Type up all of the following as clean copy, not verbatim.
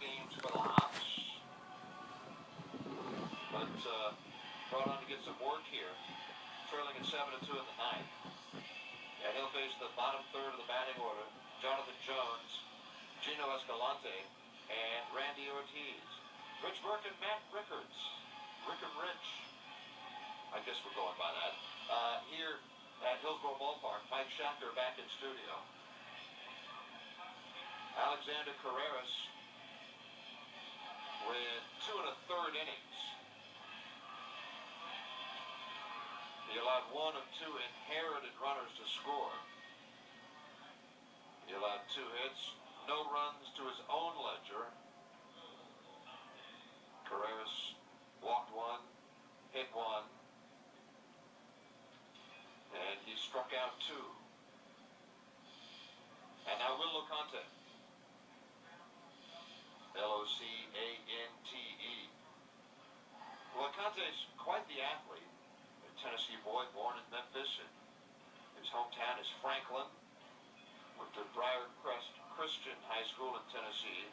games for the Hops. But brought on to get some work here. Trailing at 7-2 in the ninth. And he'll face the bottom third of the batting order. Jonathan Jones, Gino Escalante, and Randy Ortiz. Rich Burke and Matt Rickards. Rick and Rich. I guess we're going by that. Here at Hillsborough Ballpark, Mike Schachter back in studio. Alexander Carreras with 2 1/3 innings. He allowed 1 of 2 inherited runners to score. He allowed 2 hits, no runs to his own ledger. Carreras walked 1, hit 1, and he struck out 2. And now Will Locante. Locante. Locante's quite the athlete. A Tennessee boy born in Memphis, and his hometown is Franklin. Went to Briarcrest Christian High School in Tennessee.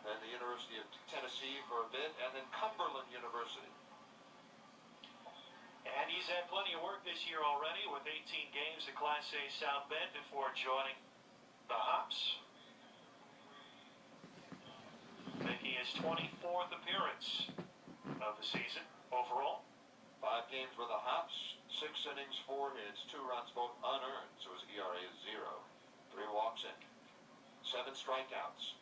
Then the University of Tennessee for a bit, and then Cumberland University. And he's had plenty of work this year already with 18 games at Class A South Bend before joining the Hops, making his 24th appearance of the season overall. 5 games with the Hops, 6 innings, 4 hits, 2 runs, both unearned, so his ERA is 0. 3 walks in, 7 strikeouts.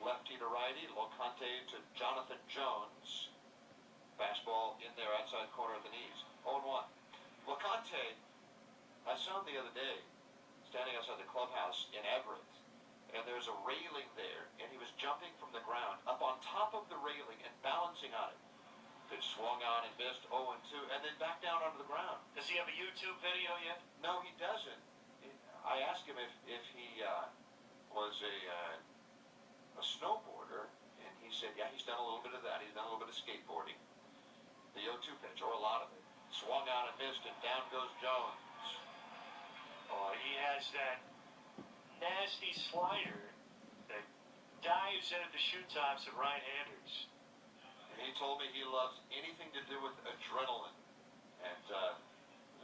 Lefty to righty, Locante to Jonathan Jones. Fastball in there, outside corner of the knees. 0-1. Locante, I saw him the other day, standing outside the clubhouse in Everett, and there's a railing there, and he was jumping from the ground up on top of the railing and balancing on it. Pitch swung on and missed, 0-2, and then back down onto the ground. Does he have a YouTube video yet? No, he doesn't. I asked him if he was a snowboarder, and he said, yeah, he's done a little bit of that. He's done a little bit of skateboarding. The 0-2 pitch, or a lot of it. Swung on and missed, and down goes Jones. Oh, he has that nasty slider that dives in at the shoe tops of right-handers. And he told me he loves anything to do with adrenaline. And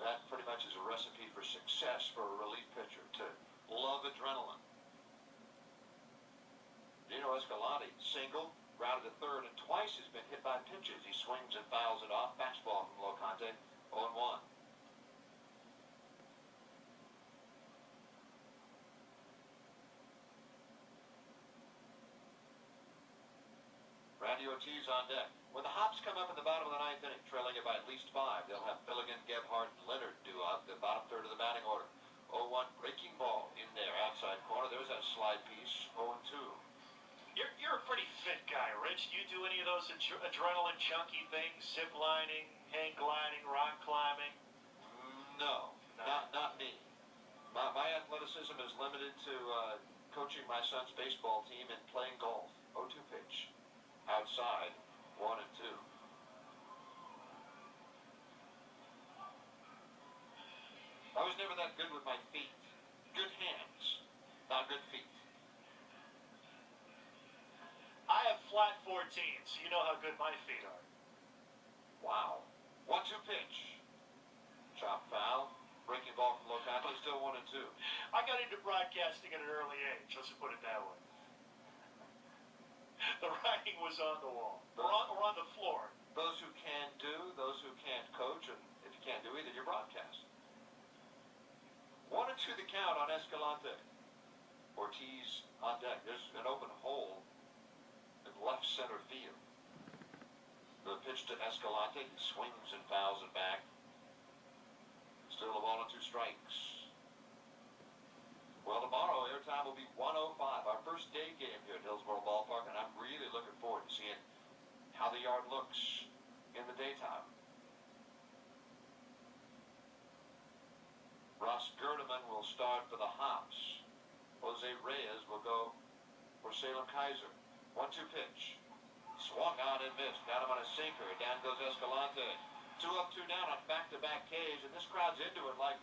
that pretty much is a recipe for success for a relief pitcher, to love adrenaline. Gino Escalante, single, grounded to third, and twice has been hit by pitches. He swings and fouls it off. Fastball from Locante, 0-1. Randy Ortiz on deck. When the Hops come up in the bottom of the 9th inning, trailing it by at least 5, they'll have Billigan, Gebhardt, and Leonard do up the bottom third of the batting order. 0-1, breaking ball in there, outside corner. There's that slide piece, 0-2. You're a pretty fit guy, Rich. Do you do any of those adrenaline chunky things? Zip lining, hang gliding, rock climbing? No, not me. My athleticism is limited to coaching my son's baseball team and playing golf. 0-2 pitch. Outside, 1-2. I was never that good with my feet. Good hands, not good feet. I have flat 14s, so you know how good my feet are. Wow. 1-2 pitch. Chop foul. Breaking ball from Locante, still 1-2. I got into broadcasting at an early age, let's put it that way. The writing was on the wall, or on the floor. Those who can do, those who can't coach, and if you can't do either, you broadcast. 1-2 the count on Escalante. Ortiz on deck. There's an open hole in left center field. The pitch to Escalante. He swings and fouls it back. Still a ball and 2 strikes. Well, tomorrow airtime will be 1:05. Our first day game here at Hillsborough Ballpark, and I'm really looking forward to seeing how the yard looks in the daytime. Ross Gerdeman will start for the Hops. Jose Reyes will go for Salem Kaiser. 1-2 pitch. Swung on and missed. Got him on a sinker. Down goes Escalante. 2 up, 2 down on back-to-back Ks, and this crowd's into it like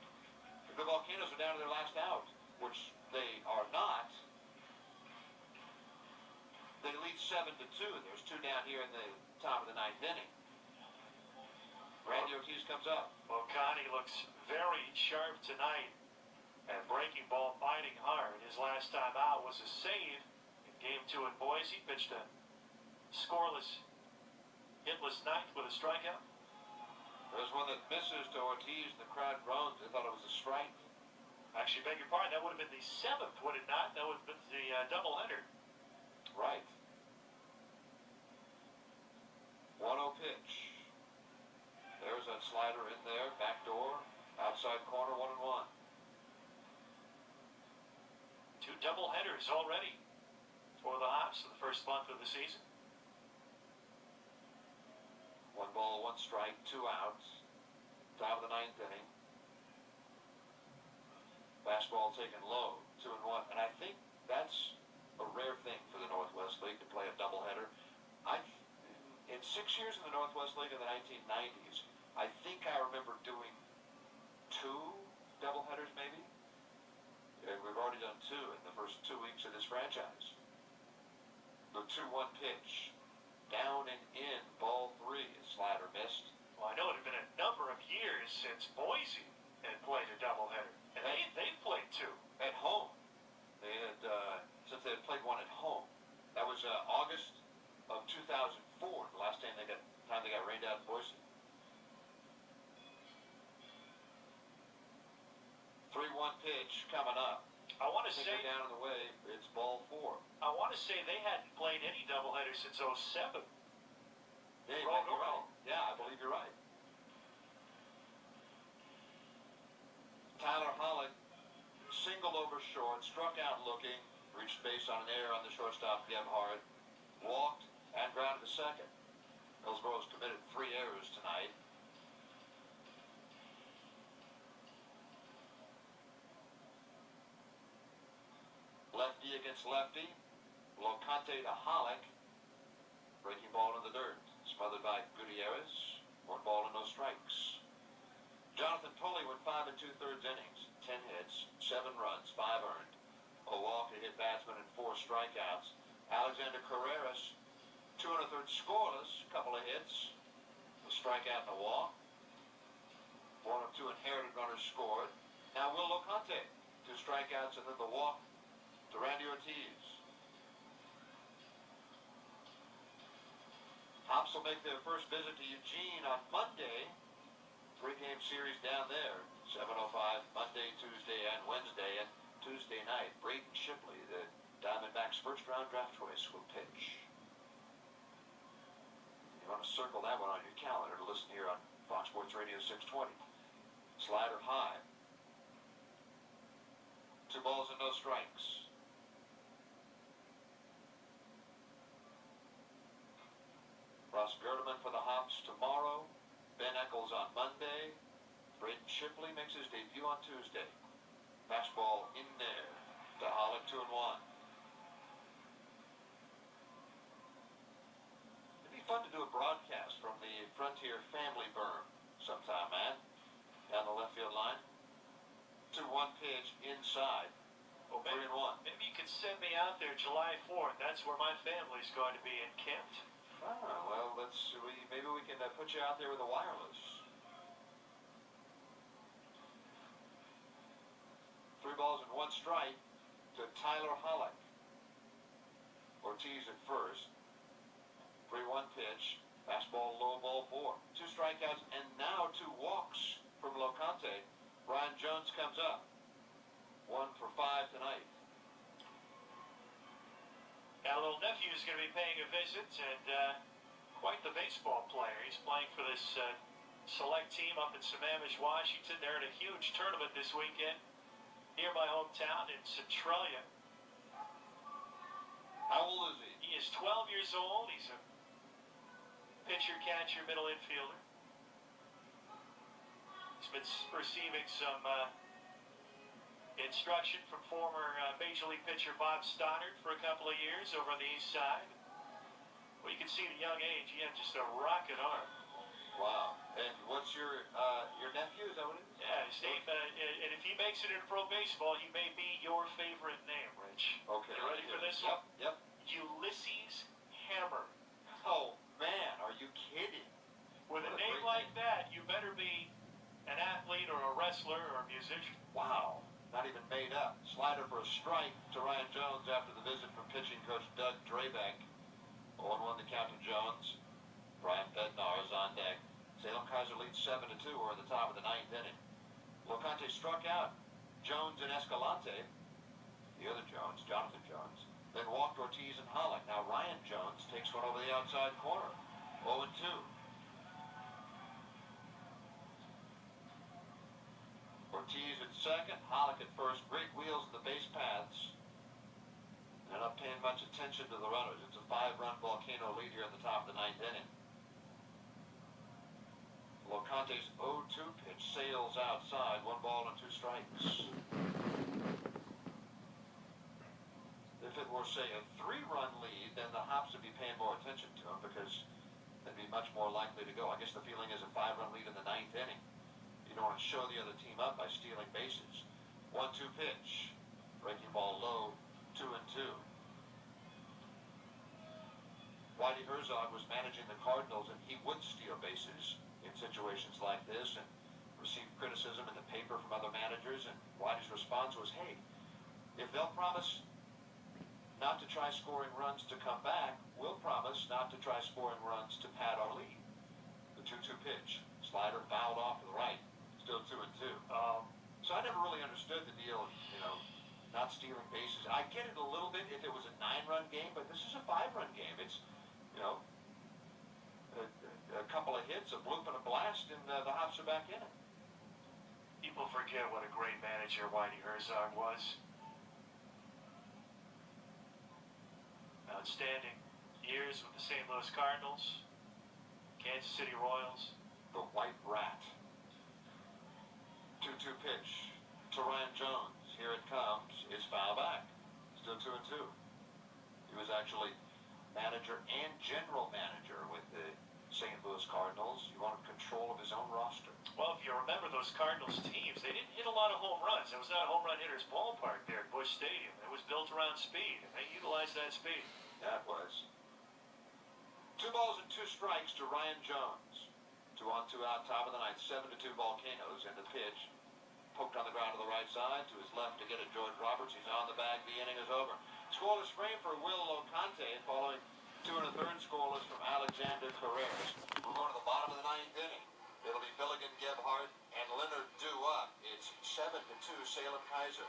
the Volcanoes are down to their last out, which they are not. 7-2. There's two down here in the top of the ninth inning. Randy Ortiz comes up. Locante looks very sharp tonight and breaking ball, biting hard. His last time out was a save in Game 2 in Boise. Pitched a scoreless, hitless ninth with a strikeout. There's one that misses to Ortiz, and the crowd groans. They thought it was a strike. Actually, beg your pardon, that would have been the 7th, would it not? That would have been the doubleheader. Right. 1-0 pitch. There's that slider in there, back door, outside corner, 1-1. Two doubleheaders already for the Hops in the first month of the season. 1 ball, 1 strike, 2 outs. Top of the ninth inning. Fastball taken low, 2-1. And I think that's a rare thing for the Northwest League to play a doubleheader. In 6 years in the Northwest League in the 1990s, I think I remember doing 2 doubleheaders maybe. And we've already done 2 in the first 2 weeks of this franchise. The 2-1 pitch. Down and in, ball 3. Slider missed. Well, I know it had been a number of years since Boise had played a doubleheader. And they've played 2. At home. They had, since they had played 1 at home. That was August of 2004, the last time they got rained out in Boise. 3-1 pitch coming up. I want to say down in the way, it's ball 4. I want to say they hadn't played any doubleheaders since 07. Yeah, you might be right. Yeah, I believe you're right. Tyler Hollick singled over short, struck out looking, reached base on an error on the shortstop, Gebhardt, walked, and grounded to second. Hillsboro's committed 3 errors tonight. Lefty against lefty. Locante to Hollick. Breaking ball in the dirt. Smothered by Gutierrez. 1 ball and no strikes. Jonathan Pulley went 5 2/3 innings. 10 hits, 7 runs, 5 earned. A walk, a hit batsman, and 4 strikeouts. Alexander Carreras, 2 1/3 scoreless, couple of hits, a strikeout and a walk. 1 of 2 inherited runners scored. Now Will Locante, 2 strikeouts and then the walk to Randy Ortiz. Hops will make their first visit to Eugene on Monday. 3-game series down there. 7:05 Monday, Tuesday, and Wednesday. And Tuesday night, Braden Shipley, the Diamondbacks' first-round draft choice, will pitch. You want to circle that one on your calendar to listen here on Fox Sports Radio 620. Slider high. 2 balls and no strikes. Ross Gerdeman for the Hops tomorrow. Ben Eccles on Monday. Braden Shipley makes his debut on Tuesday. Fastball in there. To Hollick, 2-1. It'd be fun to do a broadcast from the Frontier Family Berm sometime, man. Down the left field line. 2-1 pitch inside. Well, 3-1. Maybe you could send me out there July 4th. That's where my family's going to be in Kent. Well, maybe we can put you out there with a wireless. 3 balls and 1 strike to Tyler Hollick. Ortiz at first. 3-1 pitch. Fastball low, ball 4. 2 strikeouts and now 2 walks from Locante. Brian Jones comes up. 1 for 5 tonight. Now, little nephew's going to be paying a visit, and quite the baseball player. He's playing for this select team up in Sammamish, Washington. They're in a huge tournament this weekend near my hometown in Centralia. How old is he? He is 12 years old. He's a pitcher, catcher, middle infielder. He's been receiving some instruction from former Major League pitcher Bob Stoddard for a couple of years over on the east side. Well, you can see at a young age, he had just a rocket arm. Wow. And what's your nephew? Is that what it is? Yeah, his name, and if he makes it into pro baseball, he may be your favorite name, Rich. Okay. You ready for this one? one? Yep. Ulysses Hammer. Oh, man, are you kidding? With a name like that, you better be an athlete or a wrestler or a musician. Wow, not even made up. Slider for a strike to Ryan Jones after the visit from pitching coach Doug Drabeck. 0-1 the count to Jones. Brian Bednar is on deck. Salem Kaiser leads 7-2. We're at the top of the ninth inning. Locante struck out Jones and Escalante. The other Jones, Jonathan Jones. Then walked Ortiz and Hollick. Now Ryan Jones takes one over the outside corner. 0-2. Ortiz at second, Hollick at first. Great wheels in the base paths. They're not paying much attention to the runners. It's a 5-run Volcano lead here at the top of the ninth inning. Locante's 0-2 pitch sails outside. 1 ball and 2 strikes. If it were, say, a 3-run lead, then the Hops would be paying more attention to him because they'd be much more likely to go. I guess the feeling is a 5-run lead in the ninth inning. You don't want to show the other team up by stealing bases. 1-2 pitch. Breaking ball low. 2-2. Whitey Herzog was managing the Cardinals, and he would steal bases in situations like this and receive criticism in the paper from other managers. And Whitey's response was, hey, if they'll promise not to try scoring runs to come back, we'll promise not to try scoring runs to pad our lead. The 2-2 pitch. Slider fouled off to the right. Still 2-2. So I never really understood the deal, not stealing bases. I get it a little bit if it was a 9-run game, but this is a 5-run game. It's, a couple of hits, a bloop and a blast, and the Hops are back in it. People forget what a great manager Whitey Herzog was. Outstanding years with the St. Louis Cardinals, Kansas City Royals. The White Rat. 2-2 pitch to Ryan Jones. Here it comes. It's foul back. Still 2-2. He was actually manager and general manager with the St. Louis Cardinals. He wanted control of his own roster. Well, if you remember those Cardinals teams, they didn't hit a lot of home runs. It was not a home run hitter's ballpark there at Busch Stadium. It was built around speed, and they utilized that speed. That was. 2 balls and 2 strikes to Ryan Jones. 2 on 2 out, top of the ninth. 7-2 Volcanoes, and the pitch poked on the ground to the right side. To his left to get it, George Roberts. He's on the bag. The inning is over. Scoreless frame for Will Locante, following 2 1/3 scoreless from Alexander Carreras. We're going to the bottom of the ninth inning. It'll be Milligan, Gebhardt, and Leonard due up. It's 7-2 Salem Kaiser.